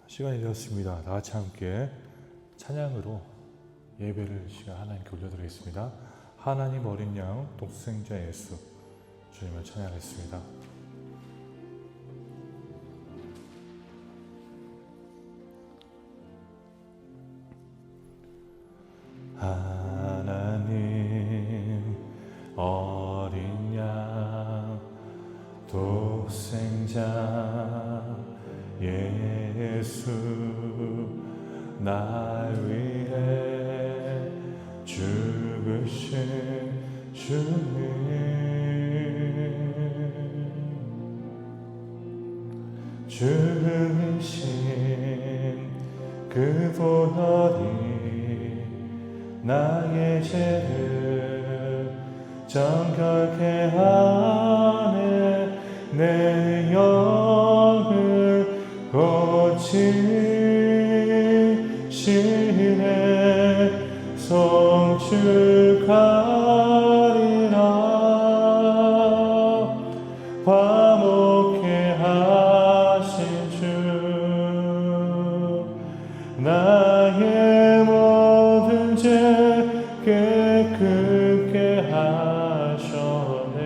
시간이 되었습니다. 다 같이 함께 찬양으로 예배를 시간 하나님께 올려드리겠습니다. 하나님 어린 양 독생자 예수 주님을 찬양하겠습니다. 하나님 어린 양 독생자 예수 날 위해 죽으신 주님 죽으신 그분 어린 나의 죄를 정결케 하네 내 영을 고치시네 성축하리라 화목케 하신 주 나의 모든 죄 깨끗게 하셨네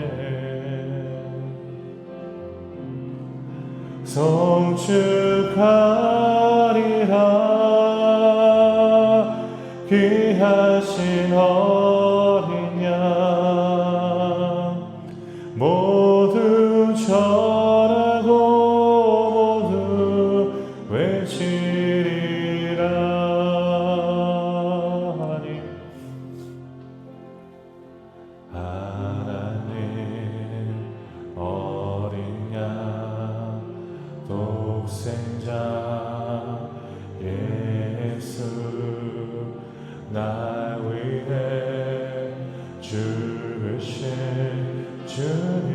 성축하리라 귀하신 어린 양 모두 절하고 모두 외치리라 하나님 어린 양 독생자 예수 날 위해 죽으신 주님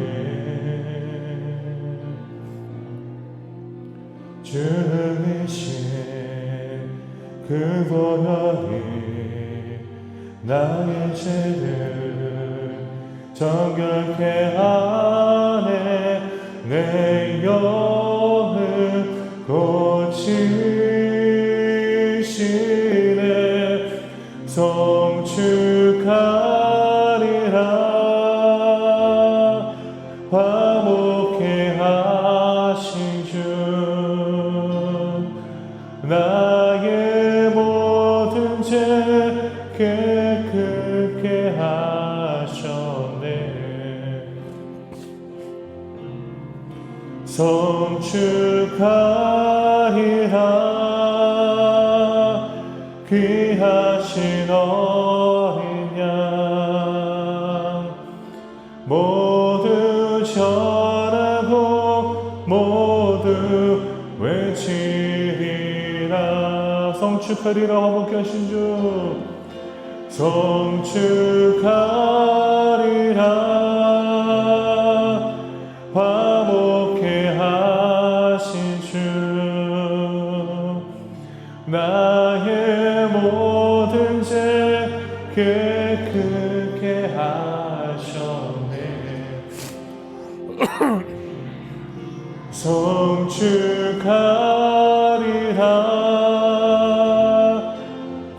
죽으신 그분 어린 나의 죄를 정결케 하네 내 영을 고치시네 성축하리라 화목케 하신 주 나의 모든 죄 깨끗게 하셨네 성축하리라 귀하신 어린 양 모두 절하고 모두 외치리라 성축하리라 화목케 하신 주 성축하리라 화목케 하신 주 나의 모든 죄 깨끗게 하셨네 성축하리라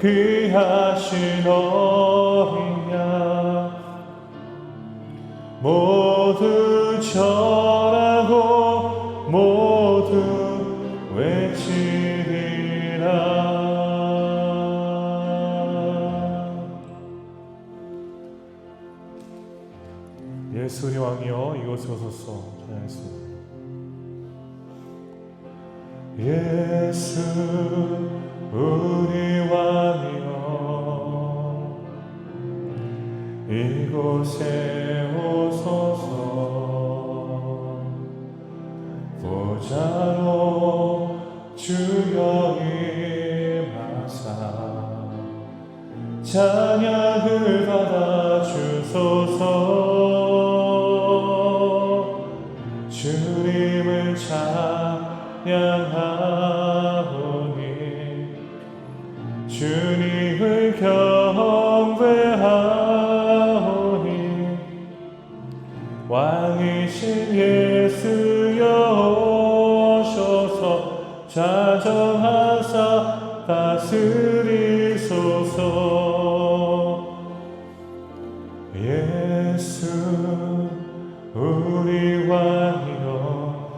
귀하신 어린 양 모두 절하고 모두 외치리라 예수 우리 왕이여 이곳에 오소서 찬양했습니다. 예수 우리 왕이여 이곳에 오소서 보좌로 주여 임하사 찬양을 받아 주소서 주님을 찬양하오니 주님을 경배하오니 왕이신 예수여 오셔서 자정하사 다스리소서. 예수 우리 왕이여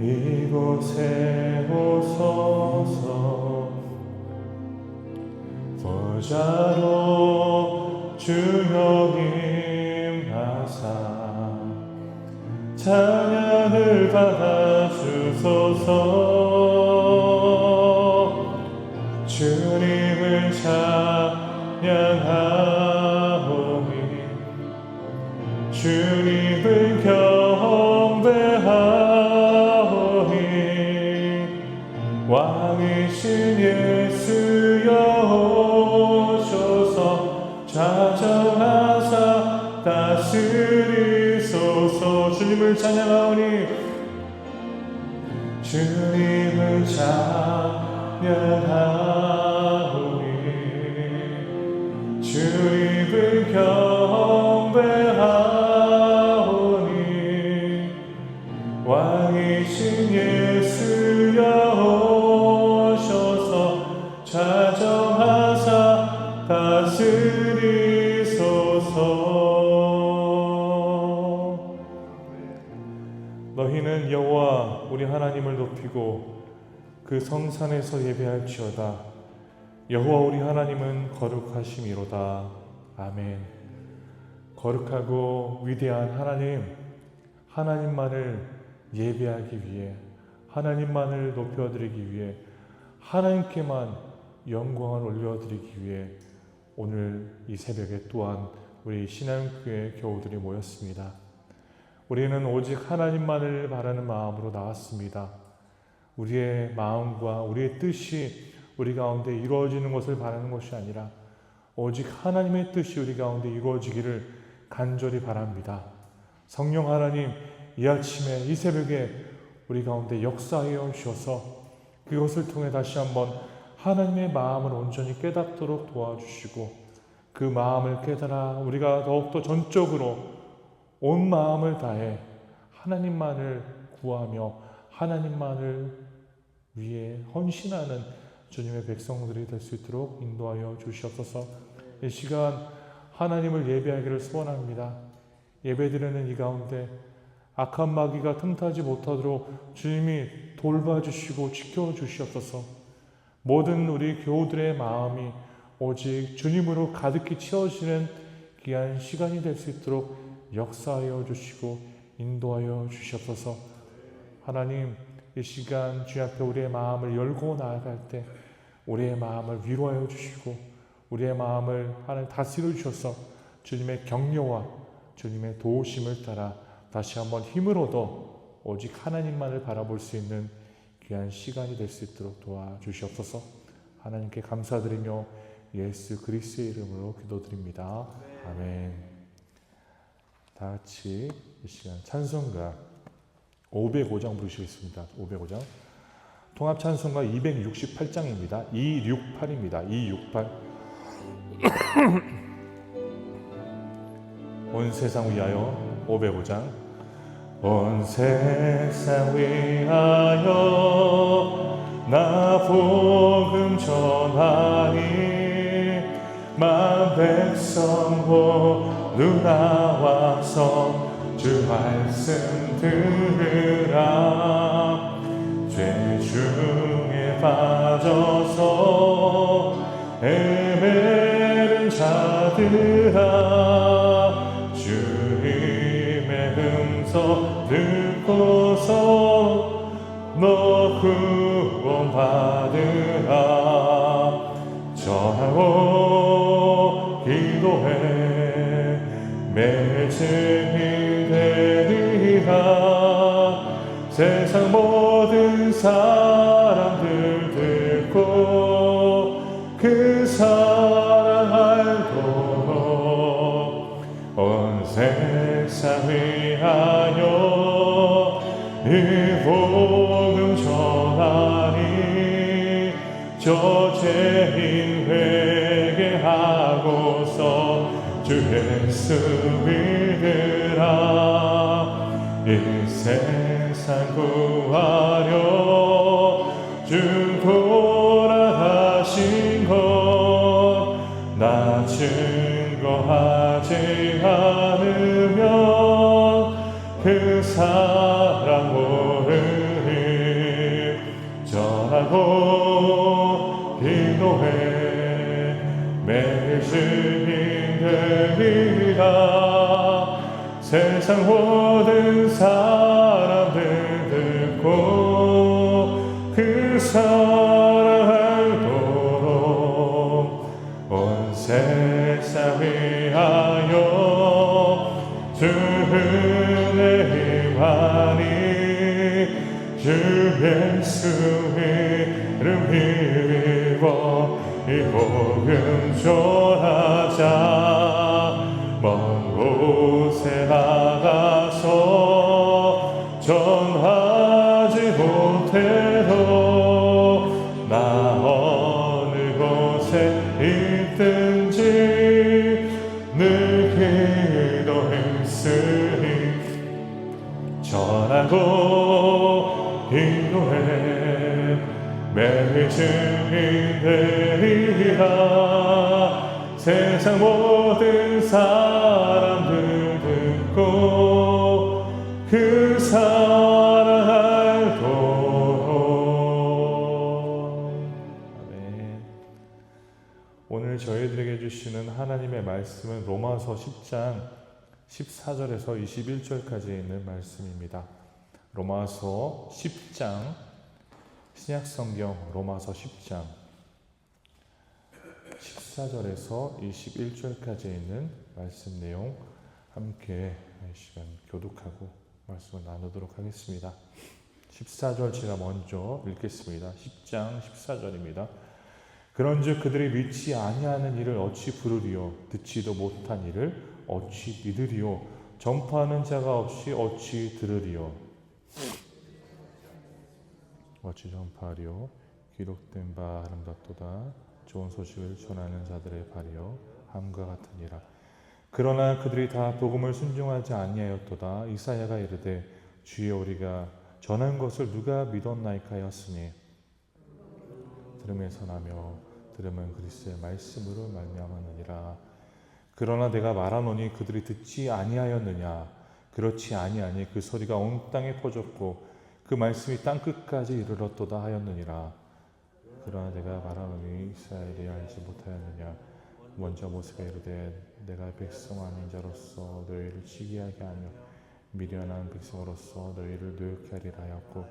이곳에 오소서. 보좌로 주여 임하사 찬양을 받아주소서. 주님을 찬양하오니 주님을 경배하오니 왕이신 예수여 오셔서 자정하사 다스리소서. 주님을 찬양하오니 주님을 찬양하오니 주님을 경배하오니 왕이신 예수여 오셔서 자정하사 다스리소서. 너희는 여호와 우리 하나님을 높이고 그 성산에서 예배할지어다. 여호와 우리 하나님은 거룩하심이로다. 아멘. 거룩하고 위대한 하나님, 하나님만을 예배하기 위해, 하나님만을 높여드리기 위해, 하나님께만 영광을 올려드리기 위해 오늘 이 새벽에 또한 우리 신앙교회 교우들이 모였습니다. 우리는 오직 하나님만을 바라는 마음으로 나왔습니다. 우리의 마음과 우리의 뜻이 우리 가운데 이루어지는 것을 바라는 것이 아니라 오직 하나님의 뜻이 우리 가운데 이루어지기를 간절히 바랍니다. 성령 하나님, 이 아침에 이 새벽에 우리 가운데 역사하여 주셔서 그것을 통해 다시 한번 하나님의 마음을 온전히 깨닫도록 도와주시고 그 마음을 깨달아 우리가 더욱더 전적으로 온 마음을 다해 하나님만을 구하며 하나님만을 위해 헌신하는 주님의 백성들이 될 수 있도록 인도하여 주시옵소서. 이 시간 하나님을 예배하기를 소원합니다. 예배드리는 이 가운데 악한 마귀가 틈타지 못하도록 주님이 돌봐주시고 지켜주시옵소서. 모든 우리 교우들의 마음이 오직 주님으로 가득히 채워지는 귀한 시간이 될 수 있도록 역사하여 주시고 인도하여 주시옵소서. 하나님, 이 시간 주님 앞에 우리의 마음을 열고 나아갈 때 우리의 마음을 위로하여 주시고 우리의 마음을 하나님 다스려 주셔서 주님의 격려와 주님의 도우심을 따라 다시 한번 힘을 얻어 오직 하나님만을 바라볼 수 있는 귀한 시간이 될 수 있도록 도와주시옵소서. 하나님께 감사드리며 예수 그리스도의 이름으로 기도드립니다. 아멘. 다 같이 이 시간 찬송가 505장 부르시겠습니다. 505장. 통합 찬송가 268장입니다. 268입니다. 268. 온 세상 위하여 505장. 온 세상 위하여 나 복음 전하니 만 백성 모두 나와서 주 말씀 들으라. 죄 중에 빠져서 헤매는 자들아 주님의 음성 듣고서 너 구원 받으라. 전하고 기도해 매 증인 되리라. 세상 모든 사람들 듣고 그 사랑 알도록 온 세상 위하여 이 복음 전하니 저 죄인 회개하고서 주 예수 믿으라. 이 세상 세상 구하려 주 돌아가신 것 나 증거하지 않으면 그 사랑 모르니 전하고 기도해 매일 증인 되리라. 세상 모든 사람들 듣고 그 사랑 알도록 온 세상 위하여 주 은혜 임하니 주 예수 이름 힘입어 이 복음 전하자. 먼 곳에 나가서 전하지 못해도 나 어느 곳에 있든지 늘 기도 힘쓰니 전하고 기도해 매일 증인 되리라. 세상 모든 사람들 듣고 그 사랑 알도록. 아멘. 오늘 저희들에게 주시는 하나님의 말씀은 로마서 10장 14절에서 21절까지 있는 말씀입니다. 로마서 10장 신약성경 로마서 10장 14절에서 21절까지 있는 말씀 내용 함께 이 시간 교독하고 말씀을 나누도록 하겠습니다. 14절 제가 먼저 읽겠습니다. 10장 14절입니다. 그런즉 그들이 믿지 아니하는 일을 어찌 부르리요 듣지도 못한 일을 어찌 믿으리요 전파하는 자가 없이 어찌 들으리요 어찌 전파하리요 기록된 바 아름답도다 좋은 소식을 전하는 자들의 발이요 함과 같으니라. 그러나 그들이 다 복음을 순종하지 아니하였도다. 이사야가 이르되 주여 우리가 전한 것을 누가 믿었나이까 하였으니 들음에서 나며 들으면 그리스도의 말씀으로 말미암았느니라. 그러나 내가 말하노니 그들이 듣지 아니하였느냐. 그렇지 아니하니 그 소리가 온 땅에 퍼졌고 그 말씀이 땅 끝까지 이르렀도다 하였느니라. 그러나 내가 말하노니 이스라엘이 알지 못하였느냐. 먼저 모세가 이르되 내가 백성 아닌 자로서 너희를 지기하게 하며 미련한 백성으로서 너희를 노역케 하리라 하였고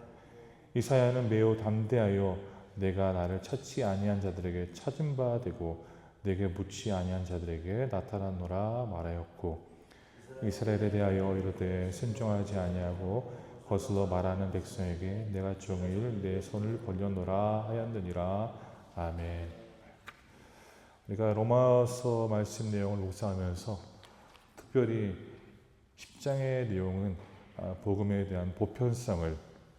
이사야는 매우 담대하여 내가 나를 찾지 아니한 자들에게 찾은 바 되고 내게 묻지 아니한 자들에게 나타났노라 말하였고 이스라엘에 대하여 이르되 순종하지 아니하고 거슬러 말하는 백성에게 내가 종일 내 손을 벌렸노라 하였느니라. 아멘. 우리가 로마서 말씀 내용을 묵상하면서 특별히 10장의 내용은 복음에 대한 보편성을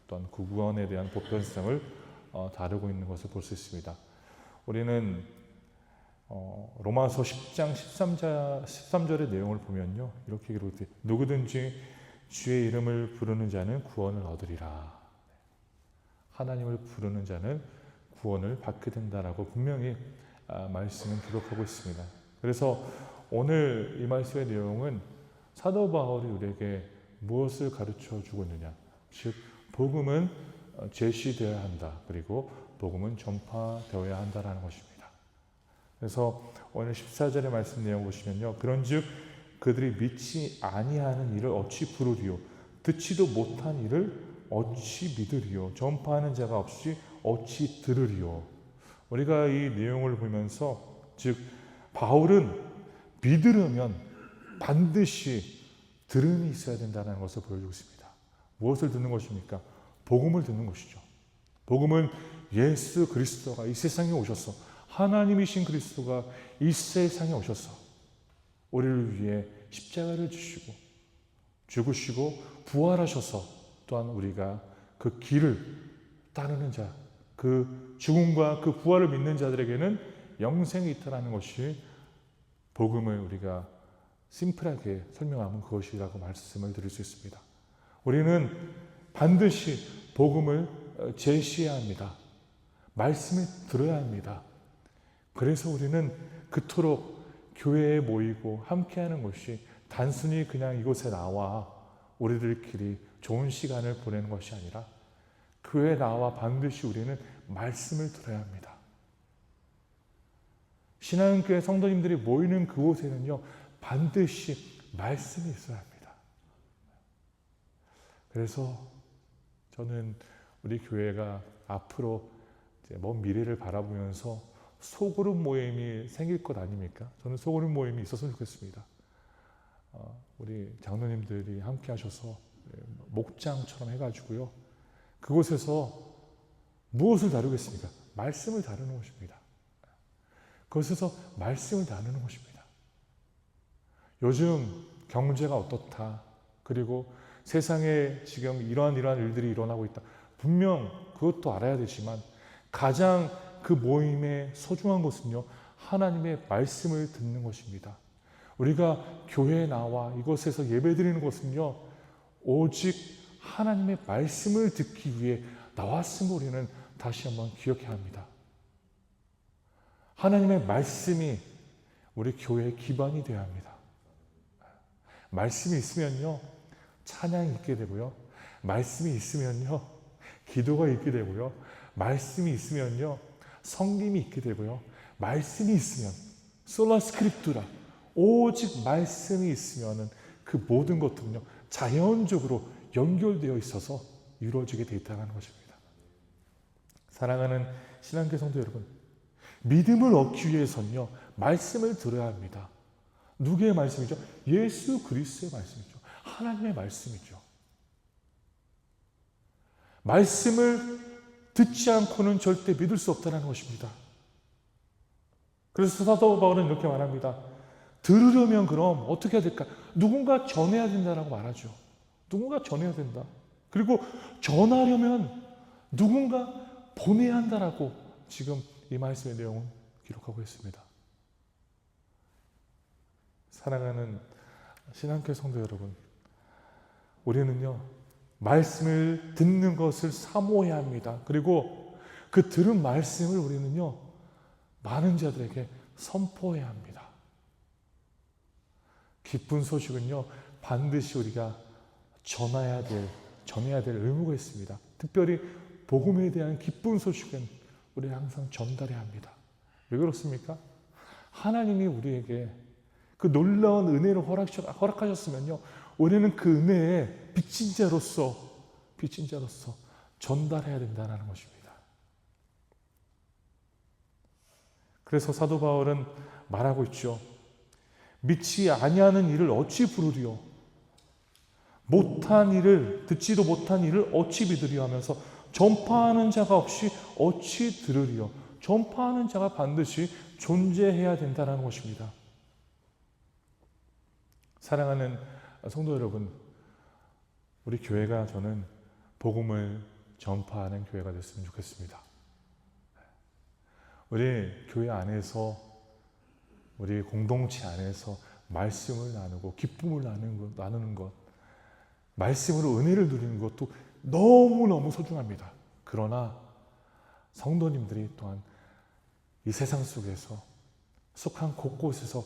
또한 구원에 대한 보편성을 다루고 있는 것을 볼 수 있습니다. 우리는 로마서 10장 13절의 내용을 보면요 이렇게 기록돼 누구든지 주의 이름을 부르는 자는 구원을 얻으리라. 하나님을 부르는 자는 구원을 받게 된다라고 분명히 말씀은 기록하고 있습니다. 그래서 오늘 이 말씀의 내용은 사도 바울이 우리에게 무엇을 가르쳐 주고 있느냐. 즉 복음은 제시되어야 한다. 그리고 복음은 전파되어야 한다라는 것입니다. 그래서 오늘 14절의 말씀 내용 보시면요. 그런즉 그들이 믿지 아니하는 일을 어찌 부르리요 듣지도 못한 일을 어찌 믿으리요 전파하는 자가 없이 어찌 들으리요. 우리가 이 내용을 보면서 즉 바울은 믿으려면 반드시 들음이 있어야 된다는 것을 보여주고 있습니다. 무엇을 듣는 것입니까? 복음을 듣는 것이죠. 복음은 예수 그리스도가 이 세상에 오셔서 하나님이신 그리스도가 이 세상에 오셔서 우리를 위해 십자가를 지시고 죽으시고 부활하셔서 또한 우리가 그 길을 따르는 자, 그 죽음과 그 부활을 믿는 자들에게는 영생이 있다는 것이 복음을 우리가 심플하게 설명하면 그것이라고 말씀을 드릴 수 있습니다. 우리는 반드시 복음을 제시해야 합니다. 말씀을 들어야 합니다. 그래서 우리는 그토록 교회에 모이고 함께하는 것이 단순히 그냥 이곳에 나와 우리들끼리 좋은 시간을 보내는 것이 아니라 교회에 나와 반드시 우리는 말씀을 들어야 합니다. 신앙교회 성도님들이 모이는 그곳에는요, 반드시 말씀이 있어야 합니다. 그래서 저는 우리 교회가 앞으로 이제 먼 미래를 바라보면서 소그룹 모임이 생길 것 아닙니까? 저는 소그룹 모임이 있었으면 좋겠습니다. 우리 장로님들이 함께 하셔서 목장처럼 해가지고요, 그곳에서 무엇을 다루겠습니까? 말씀을 다루는 것입니다. 그것에서 말씀을 나누는 것입니다. 요즘 경제가 어떻다, 그리고 세상에 지금 이러한 일들이 일어나고 있다, 분명 그것도 알아야 되지만 가장 그 모임의 소중한 것은요, 하나님의 말씀을 듣는 것입니다. 우리가 교회에 나와 이곳에서 예배드리는 것은요, 오직 하나님의 말씀을 듣기 위해 나왔음을 우리는 다시 한번 기억해야 합니다. 하나님의 말씀이 우리 교회의 기반이 되어야 합니다. 말씀이 있으면요, 찬양이 있게 되고요, 말씀이 있으면요, 기도가 있게 되고요, 말씀이 있으면요, 성김이 있게 되고요, 말씀이 있으면 솔라 스크립투라, 오직 말씀이 있으면 그 모든 것들은요, 자연적으로 연결되어 있어서 이루어지게 되어 있다는 것입니다. 사랑하는 신앙교회 성도 여러분, 믿음을 얻기 위해서는요, 말씀을 들어야 합니다. 누구의 말씀이죠? 예수 그리스도의 말씀이죠. 하나님의 말씀이죠. 말씀을 듣지 않고는 절대 믿을 수 없다는 것입니다. 그래서 사도 바울은 이렇게 말합니다. 들으려면 그럼 어떻게 해야 될까? 누군가 전해야 된다라고 말하죠. 누군가 전해야 된다. 그리고 전하려면 누군가 보내야 한다라고 지금 이 말씀의 내용은 기록하고 있습니다. 사랑하는 신앙교회 성도 여러분, 우리는요, 말씀을 듣는 것을 사모해야 합니다. 그리고 그 들은 말씀을 우리는요, 많은 자들에게 선포해야 합니다. 기쁜 소식은요, 반드시 우리가 전해야 될 의무가 있습니다. 특별히 복음에 대한 기쁜 소식은 우리 항상 전달해야 합니다. 왜 그렇습니까? 하나님이 우리에게 그 놀라운 은혜를 허락하셨으면요, 우리는 그 은혜의 빚진 자로서 전달해야 된다는 것입니다. 그래서 사도 바울은 말하고 있죠. 믿지 아니하는 일을 어찌 부르리요? 듣지도 못한 일을 어찌 믿으리요? 하면서 전파하는 자가 없이 어찌 들으리요? 전파하는 자가 반드시 존재해야 된다는 것입니다. 사랑하는 성도 여러분, 우리 교회가 저는 복음을 전파하는 교회가 됐으면 좋겠습니다. 우리 교회 안에서, 우리 공동체 안에서 말씀을 나누고 기쁨을 나누는 것, 말씀으로 은혜를 누리는 것도 너무너무 소중합니다. 그러나 성도님들이 또한 이 세상 속에서 속한 곳곳에서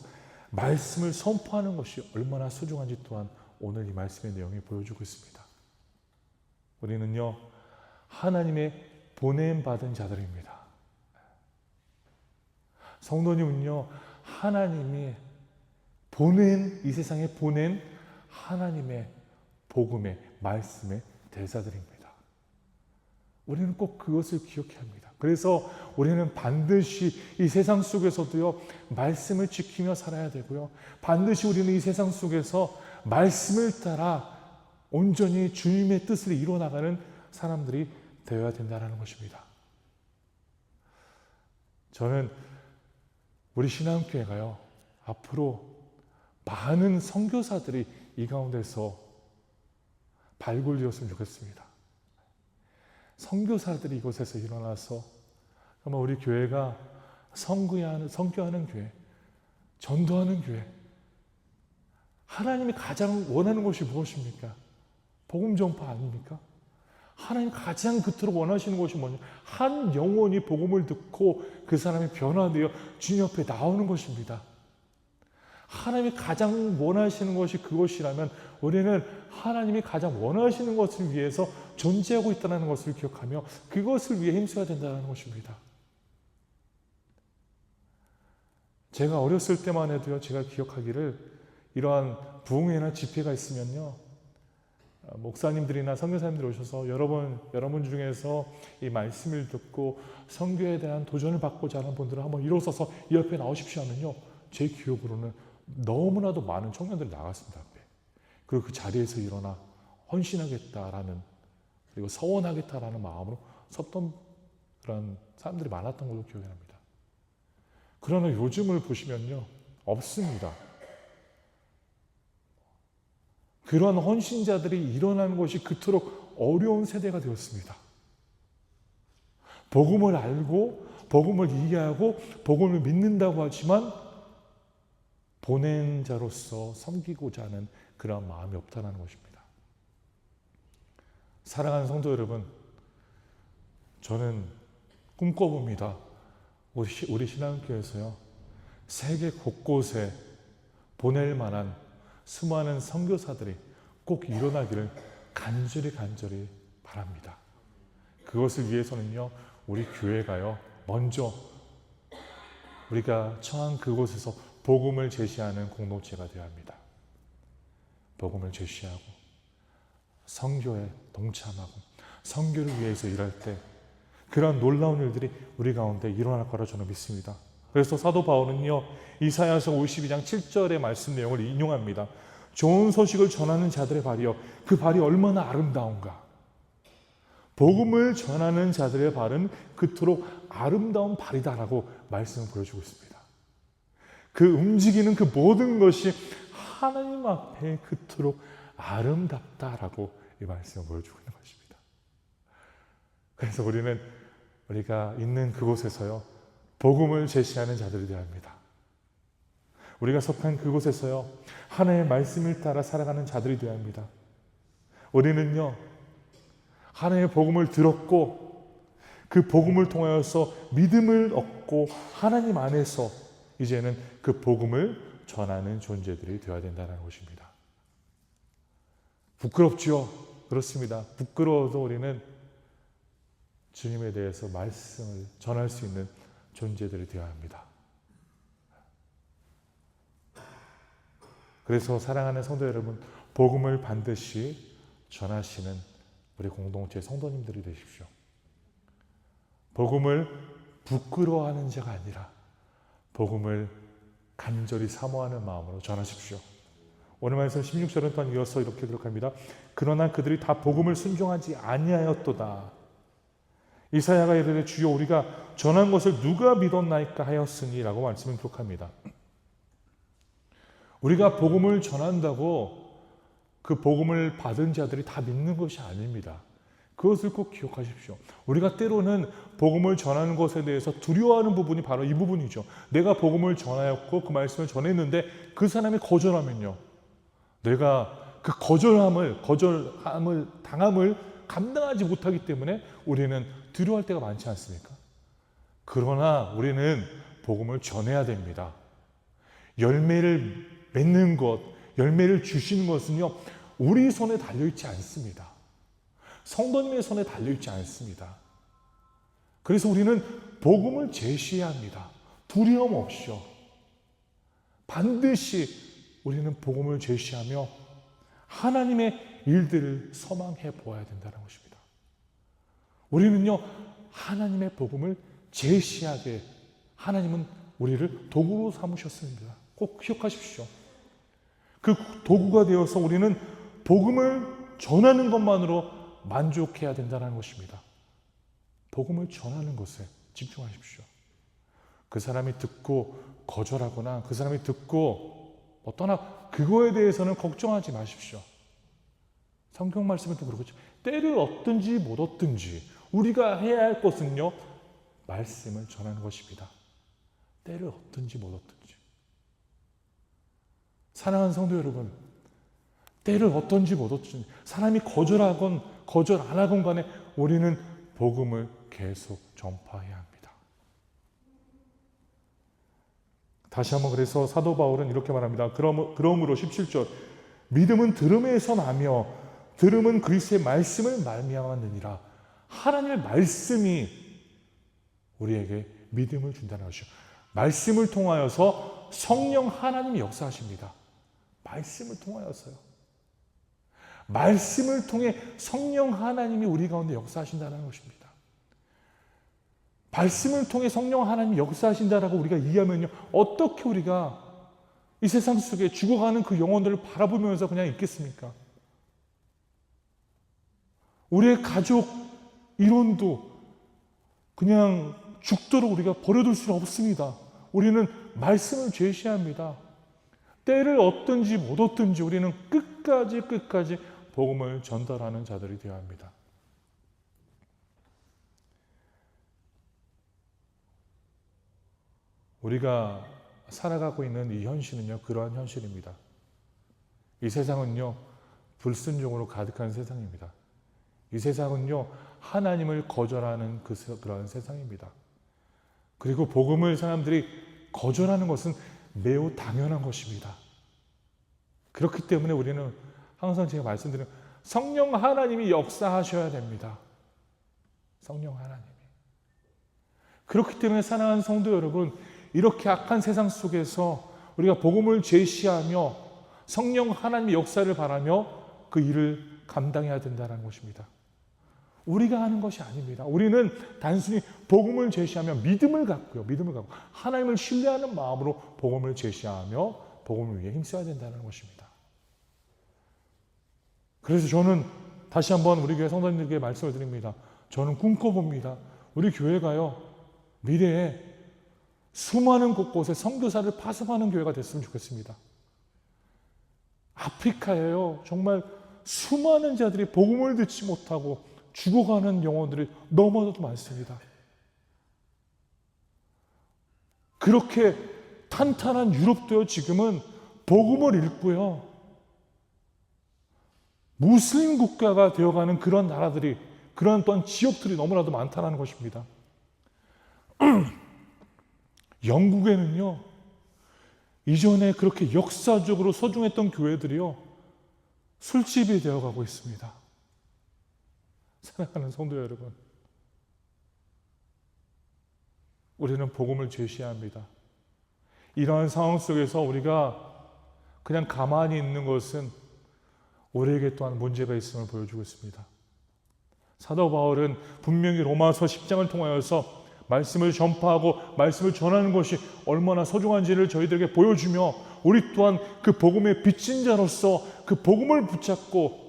말씀을 선포하는 것이 얼마나 소중한지 또한 오늘 이 말씀의 내용이 보여주고 있습니다. 우리는요, 하나님의 보냄받은 자들입니다. 성도님은요, 하나님이 이 세상에 보낸 하나님의 복음의 말씀의 대사들입니다. 우리는 꼭 그것을 기억해야 합니다. 그래서 우리는 반드시 이 세상 속에서도요, 말씀을 지키며 살아야 되고요, 반드시 우리는 이 세상 속에서 말씀을 따라 온전히 주님의 뜻을 이뤄나가는 사람들이 되어야 된다는 것입니다. 저는 우리 신앙교회가요, 앞으로 많은 선교사들이 이 가운데서 발굴되었으면 좋겠습니다. 선교사들이 이곳에서 일어나서 정말 우리 교회가 선교하는 교회, 전도하는 교회, 하나님이 가장 원하는 것이 무엇입니까? 복음 전파 아닙니까? 하나님 가장 그토록 원하시는 것이 뭐냐? 한 영혼이 복음을 듣고 그 사람이 변화되어 주님 옆에 나오는 것입니다. 하나님이 가장 원하시는 것이 그것이라면 우리는 하나님이 가장 원하시는 것을 위해서 존재하고 있다는 것을 기억하며 그것을 위해 힘써야 된다는 것입니다. 제가 어렸을 때만 해도요, 제가 기억하기를 이러한 부흥회나 집회가 있으면요, 목사님들이나 선교사님들이 오셔서 여러분 중에서 이 말씀을 듣고 선교에 대한 도전을 받고자 하는 분들은 한번 일어서서 이 옆에 나오십시오 하면요, 제 기억으로는 너무나도 많은 청년들이 나갔습니다. 앞에. 그리고 그 자리에서 일어나 헌신하겠다라는, 그리고 서원하겠다라는 마음으로 섰던 그런 사람들이 많았던 걸로 기억이 납니다. 그러나 요즘을 보시면요, 없습니다. 그런 헌신자들이 일어나는 것이 그토록 어려운 세대가 되었습니다. 복음을 알고 복음을 이해하고 복음을 믿는다고 하지만 보낸 자로서 섬기고자 하는 그런 마음이 없다는 것입니다. 사랑하는 성도 여러분, 저는 꿈꿔봅니다. 우리 신앙교회에서요, 세계 곳곳에 보낼 만한 수많은 선교사들이 꼭 일어나기를 간절히 바랍니다. 그것을 위해서는요, 우리 교회가요, 먼저 우리가 처한 그곳에서 복음을 제시하는 공동체가 되어야 합니다. 복음을 제시하고 선교에 동참하고 선교를 위해서 일할 때 그런 놀라운 일들이 우리 가운데 일어날 거라 저는 믿습니다. 그래서 사도 바울은요, 이사야서 52장 7절의 말씀 내용을 인용합니다. 좋은 소식을 전하는 자들의 발이요, 그 발이 얼마나 아름다운가. 복음을 전하는 자들의 발은 그토록 아름다운 발이다라고 말씀을 보여주고 있습니다. 그 움직이는 그 모든 것이 하나님 앞에 그토록 아름답다라고 이 말씀을 보여주고 있는 것입니다. 그래서 우리가 있는 그곳에서요, 복음을 제시하는 자들이 되어야 합니다. 우리가 속한 그곳에서요, 하나님의 말씀을 따라 살아가는 자들이 되어야 합니다. 우리는요, 하나님의 복음을 들었고 그 복음을 통하여서 믿음을 얻고 하나님 안에서 이제는 그 복음을 전하는 존재들이 되어야 된다는 것입니다. 부끄럽죠? 그렇습니다. 부끄러워도 우리는 주님에 대해서 말씀을 전할 수 있는 존재들이 되어야 합니다. 그래서 사랑하는 성도 여러분, 복음을 반드시 전하시는 우리 공동체 성도님들이 되십시오. 복음을 부끄러워하는 자가 아니라 복음을 간절히 사모하는 마음으로 전하십시오. 오늘 말씀 16절은 또한 이어서 이렇게 기록합니다. 그러나 그들이 다 복음을 순종하지 아니하였도다. 이사야가 이르되 주여 우리가 전한 것을 누가 믿었나이까 하였으니 라고 말씀을 기록합니다. 우리가 복음을 전한다고 그 복음을 받은 자들이 다 믿는 것이 아닙니다. 그것을 꼭 기억하십시오. 우리가 때로는 복음을 전하는 것에 대해서 두려워하는 부분이 바로 이 부분이죠. 내가 복음을 전하였고 그 말씀을 전했는데 그 사람이 거절하면요, 내가 그 거절함을 당함을 감당하지 못하기 때문에 우리는 두려워할 때가 많지 않습니까? 그러나 우리는 복음을 전해야 됩니다. 열매를 맺는 것, 열매를 주시는 것은요, 우리 손에 달려있지 않습니다. 성도님의 손에 달려있지 않습니다. 그래서 우리는 복음을 제시해야 합니다. 두려움 없이요. 반드시 우리는 복음을 제시하며 하나님의 일들을 소망해 보아야 된다는 것입니다. 우리는요, 하나님의 복음을 제시하게 하나님은 우리를 도구로 삼으셨습니다. 꼭 기억하십시오. 그 도구가 되어서 우리는 복음을 전하는 것만으로 만족해야 된다는 것입니다. 복음을 전하는 것에 집중하십시오. 그 사람이 듣고 거절하거나 그 사람이 듣고 떠나, 그거에 대해서는 걱정하지 마십시오. 성경 말씀에도 그렇죠. 때를 얻든지 못 얻든지 우리가 해야 할 것은요, 말씀을 전하는 것입니다. 때를 얻든지 못 얻든지. 사랑하는 성도 여러분, 때를 얻든지 못 얻든지, 사람이 거절하건 거절 안 하건 간에 우리는 복음을 계속 전파해야 합니다. 다시 한번 그래서 사도 바울은 이렇게 말합니다. 그러므로 17절 믿음은 들음에서 나며 들음은 그리스도의 말씀을 말미암았느니라. 하나님의 말씀이 우리에게 믿음을 준다는 것이죠. 말씀을 통하여서 성령 하나님이 역사하십니다. 말씀을 통하여서요. 말씀을 통해 성령 하나님이 우리 가운데 역사하신다는 것입니다. 말씀을 통해 성령 하나님이 역사하신다라고 우리가 이해하면요, 어떻게 우리가 이 세상 속에 죽어가는 그 영혼들을 바라보면서 그냥 있겠습니까? 우리의 가족 이론도 그냥 죽도록 우리가 버려둘 수는 없습니다. 우리는 말씀을 제시합니다. 때를 얻든지 못 얻든지 우리는 끝까지 복음을 전달하는 자들이 되어야 합니다. 우리가 살아가고 있는 이 현실은요, 그러한 현실입니다. 이 세상은요, 불순종으로 가득한 세상입니다. 이 세상은요, 하나님을 거절하는 그러한 세상입니다. 그리고 복음을 사람들이 거절하는 것은 매우 당연한 것입니다. 그렇기 때문에 우리는 항상 제가 말씀드린 성령 하나님이 역사하셔야 됩니다. 성령 하나님이. 그렇기 때문에 사랑하는 성도 여러분, 이렇게 악한 세상 속에서 우리가 복음을 제시하며 성령 하나님의 역사를 바라며 그 일을 감당해야 된다는 것입니다. 우리가 하는 것이 아닙니다. 우리는 단순히 복음을 제시하며 믿음을 갖고 하나님을 신뢰하는 마음으로 복음을 제시하며 복음을 위해 힘써야 된다는 것입니다. 그래서 저는 다시 한번 우리 교회 성도님들에게 말씀을 드립니다. 저는 꿈꿔봅니다. 우리 교회가요, 미래에 수많은 곳곳에 선교사를 파송하는 교회가 됐으면 좋겠습니다. 아프리카에요, 정말 수많은 자들이 복음을 듣지 못하고 죽어가는 영혼들이 너무나도 많습니다. 그렇게 탄탄한 유럽도요, 지금은 복음을 읽고요, 무슬림 국가가 되어가는 그런 나라들이, 그런 또한 지역들이 너무나도 많다는 것입니다. 영국에는요, 이전에 그렇게 역사적으로 소중했던 교회들이요, 술집이 되어가고 있습니다. 사랑하는 성도 여러분, 우리는 복음을 제시해야 합니다. 이러한 상황 속에서 우리가 그냥 가만히 있는 것은 우리에게 또한 문제가 있음을 보여주고 있습니다. 사도 바울은 분명히 로마서 10장을 통하여서 말씀을 전파하고 말씀을 전하는 것이 얼마나 소중한지를 저희들에게 보여주며 우리 또한 그 복음의 빚진 자로서 그 복음을 붙잡고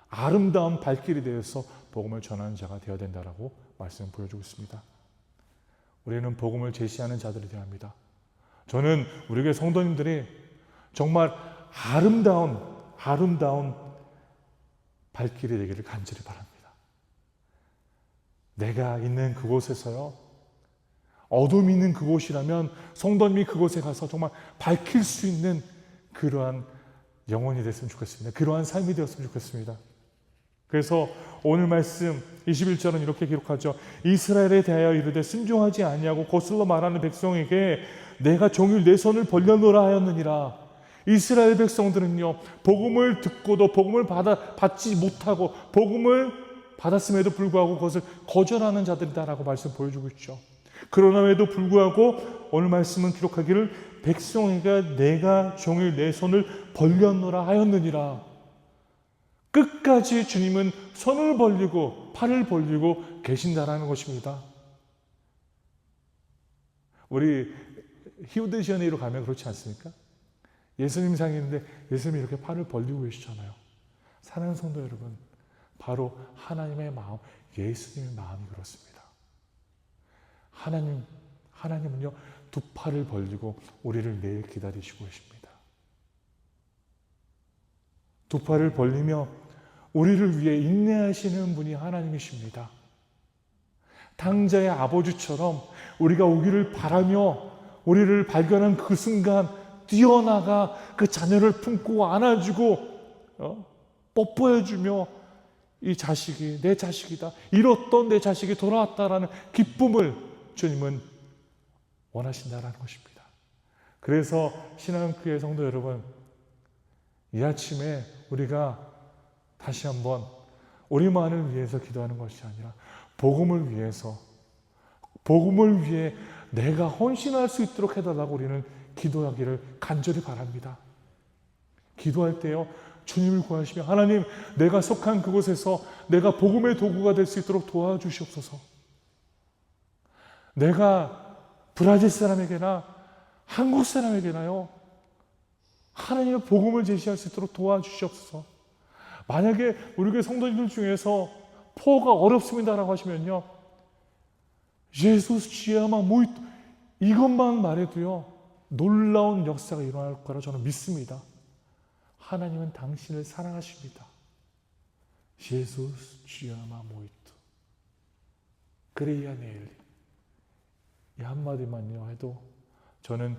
아름다운 발길이 되어서 복음을 전하는 자가 되어야 된다라고 말씀을 보여주고 있습니다. 우리는 복음을 제시하는 자들이 되어야 합니다. 저는 우리 교회 성도님들이 정말 아름다운 발길이 되기를 간절히 바랍니다. 내가 있는 그곳에서요, 어둠이 있는 그곳이라면 성도님이 그곳에 가서 정말 밝힐 수 있는 그러한 영혼이 됐으면 좋겠습니다. 그러한 삶이 되었으면 좋겠습니다. 그래서 오늘 말씀 21절은 이렇게 기록하죠. 이스라엘에 대하여 이르되 순종하지 아니하고 거슬러 말하는 백성에게 내가 종일 내 손을 벌려놓으라 하였느니라. 이스라엘 백성들은요, 복음을 듣고도 복음을 받지 못하고 복음을 받았음에도 불구하고 그것을 거절하는 자들이다라고 말씀 보여주고 있죠. 그러나에도 불구하고 오늘 말씀은 기록하기를 백성에게 내가 종일 내 손을 벌려놓으라 하였느니라. 끝까지 주님은 손을 벌리고 팔을 벌리고 계신다라는 것입니다. 우리 히오데시아네이로 가면 그렇지 않습니까? 예수님 상이 있는데 예수님이 이렇게 팔을 벌리고 계시잖아요. 사랑하는 성도 여러분, 바로 하나님의 마음, 예수님의 마음이 그렇습니다. 하나님은요, 두 팔을 벌리고 우리를 매일 기다리시고 계십니다. 두 팔을 벌리며 우리를 위해 인내하시는 분이 하나님이십니다. 당자의 아버지처럼 우리가 오기를 바라며 우리를 발견한 그 순간 뛰어나가 그 자녀를 품고 안아주고 뽀뽀해주며 이 자식이 내 자식이다, 잃었던 내 자식이 돌아왔다라는 기쁨을 주님은 원하신다라는 것입니다. 그래서 신앙교회 성도 여러분, 이 아침에 우리가 다시 한번 우리만을 위해서 기도하는 것이 아니라 복음을 위해서, 복음을 위해 내가 헌신할 수 있도록 해달라고 우리는 기도하기를 간절히 바랍니다. 기도할 때요, 주님을 구하시며 하나님, 내가 속한 그곳에서 내가 복음의 도구가 될 수 있도록 도와주시옵소서. 내가 브라질 사람에게나 한국 사람에게나요, 하나님의 복음을 제시할 수 있도록 도와주시옵소서. 만약에 우리 교회 성도님들 중에서 포가 어렵습니다라고 하시면요, 예수 지아마 모이 이것만 말해도요 놀라운 역사가 일어날 거라 저는 믿습니다. 하나님은 당신을 사랑하십니다. 예수 지아마 모이트 그레이아 네일리, 이 한마디만요 해도 저는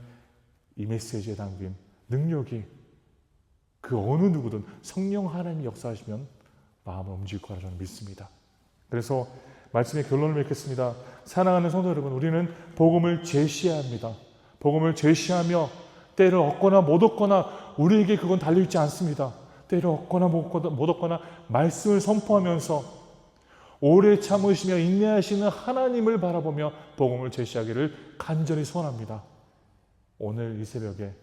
이 메시지에 담긴 능력이 그 어느 누구든 성령 하나님이 역사하시면 마음을 움직일 거라 저는 믿습니다. 그래서 말씀의 결론을 맺겠습니다. 사랑하는 성도 여러분, 우리는 복음을 제시해야 합니다. 복음을 제시하며 때를 얻거나 못 얻거나 우리에게 그건 달려있지 않습니다. 때를 얻거나 못 얻거나 말씀을 선포하면서 오래 참으시며 인내하시는 하나님을 바라보며 복음을 제시하기를 간절히 소원합니다. 오늘 이 새벽에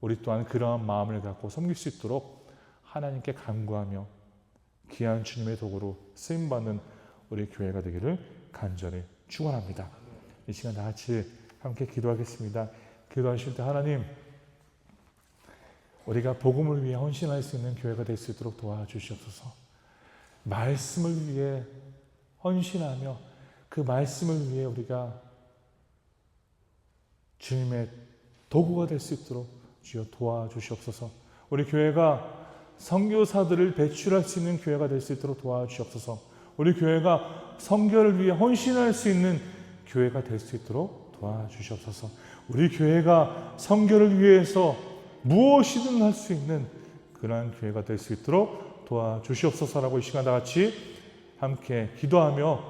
우리 또한 그러한 마음을 갖고 섬길 수 있도록 하나님께 간구하며 귀한 주님의 도구로 쓰임받는 우리 교회가 되기를 간절히 축원합니다. 이 시간 다 같이 함께 기도하겠습니다. 기도하실 때 하나님, 우리가 복음을 위해 헌신할 수 있는 교회가 될 수 있도록 도와주시옵소서. 말씀을 위해 헌신하며 그 말씀을 위해 우리가 주님의 도구가 될 수 있도록 주여 도와주시옵소서. 우리 교회가 선교사들을 배출할 수 있는 교회가 될 수 있도록 도와주시옵소서. 우리 교회가 선교를 위해 헌신할 수 있는 교회가 될 수 있도록 도와주시옵소서. 우리 교회가 선교를 위해서 무엇이든 할 수 있는 그러한 교회가 될 수 있도록 도와주시옵소서라고 이 시간 다 같이 함께 기도하며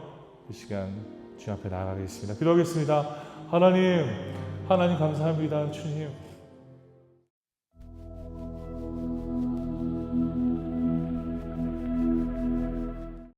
이 시간 주님 앞에 나아가겠습니다. 기도하겠습니다. 하나님 감사합니다. 주님,